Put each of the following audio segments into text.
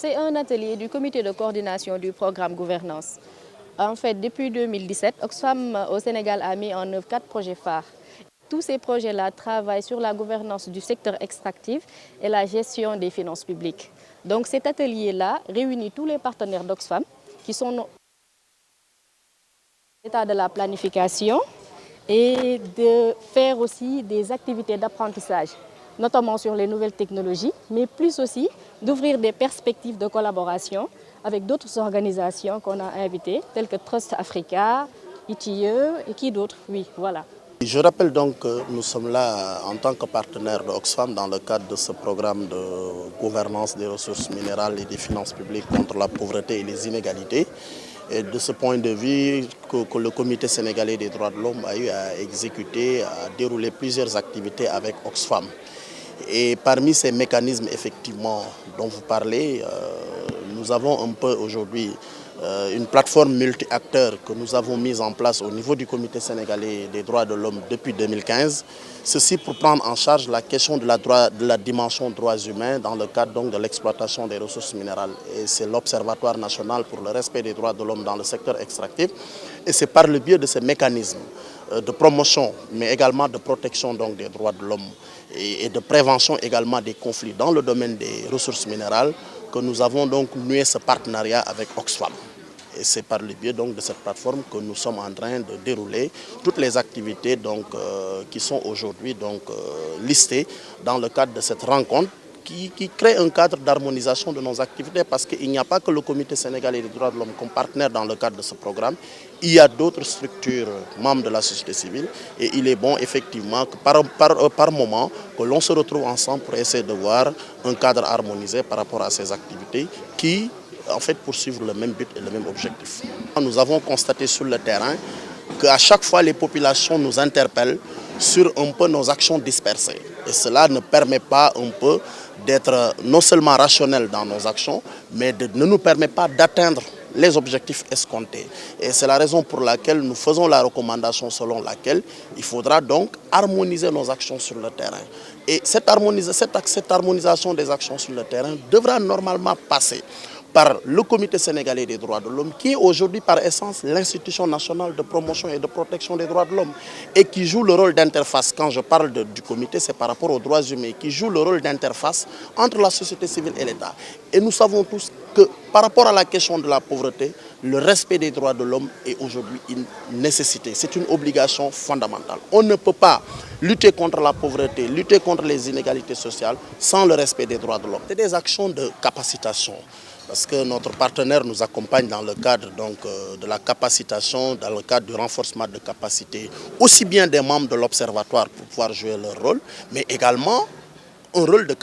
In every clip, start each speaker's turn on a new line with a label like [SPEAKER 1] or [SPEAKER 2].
[SPEAKER 1] c'est un atelier du comité de coordination du programme gouvernance. En fait, depuis 2017, Oxfam au Sénégal a mis en œuvre 4 projets phares. Tous ces projets-là travaillent sur la gouvernance du secteur extractif et la gestion des finances publiques. Donc cet atelier-là réunit tous les partenaires d'Oxfam qui sont dans l'état de la planification et de faire aussi des activités d'apprentissage, notamment sur les nouvelles technologies, mais plus aussi d'ouvrir des perspectives de collaboration avec d'autres organisations qu'on a invitées, telles que Trust Africa, ITIE et qui d'autres, oui, voilà.
[SPEAKER 2] Je rappelle donc que nous sommes là en tant que partenaire de Oxfam dans le cadre de ce programme de gouvernance des ressources minérales et des finances publiques contre la pauvreté et les inégalités. Et de ce point de vue, que le Comité sénégalais des droits de l'homme a eu à exécuter, à dérouler plusieurs activités avec Oxfam. Et parmi ces mécanismes effectivement dont vous parlez, nous avons un peu aujourd'hui une plateforme multi-acteurs que nous avons mise en place au niveau du Comité sénégalais des droits de l'homme depuis 2015. Ceci pour prendre en charge la question de la dimension droits humains dans le cadre donc de l'exploitation des ressources minérales. Et c'est l'Observatoire national pour le respect des droits de l'homme dans le secteur extractif. Et c'est par le biais de ces mécanismes de promotion, mais également de protection donc des droits de l'homme et de prévention également des conflits dans le domaine des ressources minérales que nous avons donc noué ce partenariat avec Oxfam. Et c'est par le biais donc de cette plateforme que nous sommes en train de dérouler toutes les activités donc, qui sont aujourd'hui listées dans le cadre de cette rencontre qui crée un cadre d'harmonisation de nos activités parce qu'il n'y a pas que le Comité sénégalais des droits de l'homme comme partenaire dans le cadre de ce programme. Il y a d'autres structures membres de la société civile et il est bon effectivement que par moment que l'on se retrouve ensemble pour essayer de voir un cadre harmonisé par rapport à ces activités qui en fait poursuivre le même but et le même objectif. Nous avons constaté sur le terrain qu'à chaque fois les populations nous interpellent sur un peu nos actions dispersées. Et cela ne permet pas un peu d'être non seulement rationnel dans nos actions, mais ne nous permet pas d'atteindre les objectifs escomptés. Et c'est la raison pour laquelle nous faisons la recommandation selon laquelle il faudra donc harmoniser nos actions sur le terrain. Et cette harmonisation des actions sur le terrain devra normalement passer par le Comité sénégalais des droits de l'homme, qui est aujourd'hui par essence l'institution nationale de promotion et de protection des droits de l'homme, et qui joue le rôle d'interface. Quand je parle du comité, c'est par rapport aux droits humains, qui joue le rôle d'interface entre la société civile et l'État. Et nous savons tous que par rapport à la question de la pauvreté, le respect des droits de l'homme est aujourd'hui une nécessité, c'est une obligation fondamentale. On ne peut pas lutter contre la pauvreté, lutter contre les inégalités sociales sans le respect des droits de l'homme. C'est des actions de capacitation. Parce que notre partenaire nous accompagne dans le cadre de la capacitation, dans le cadre du renforcement de capacité, aussi bien des membres de l'Observatoire pour pouvoir jouer leur rôle, mais également un rôle de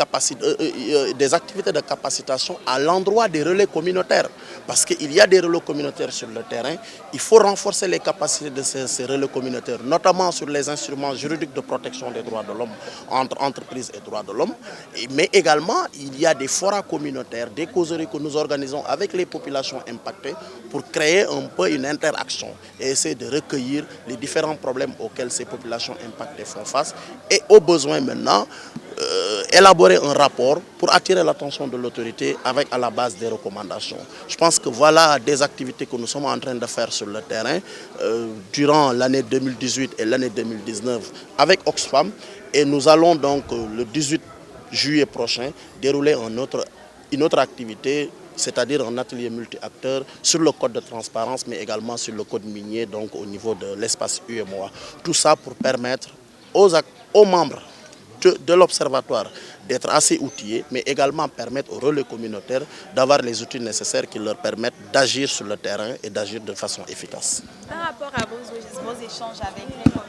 [SPEAKER 2] des activités de capacitation à l'endroit des relais communautaires. Parce qu'il y a des relais communautaires sur le terrain, il faut renforcer les capacités de ces relais communautaires, notamment sur les instruments juridiques de protection des droits de l'homme entre entreprises et droits de l'homme. Mais également, il y a des forats communautaires, des causeries que nous organisons avec les populations impactées pour créer un peu une interaction et essayer de recueillir les différents problèmes auxquels ces populations impactées font face et au besoin maintenant élaborer un rapport pour attirer l'attention de l'autorité avec à la base des recommandations. Je pense que voilà des activités que nous sommes en train de faire sur le terrain durant l'année 2018 et l'année 2019 avec Oxfam et nous allons donc le 18 juillet prochain dérouler une autre activité, c'est-à-dire un atelier multi-acteurs sur le code de transparence mais également sur le code minier donc au niveau de l'espace UEMOA. Tout ça pour permettre aux membres de l'Observatoire d'être assez outillés, mais également permettre aux relais communautaires d'avoir les outils nécessaires qui leur permettent d'agir sur le terrain et d'agir de façon efficace.
[SPEAKER 3] Par rapport à vos échanges avec les communautaires,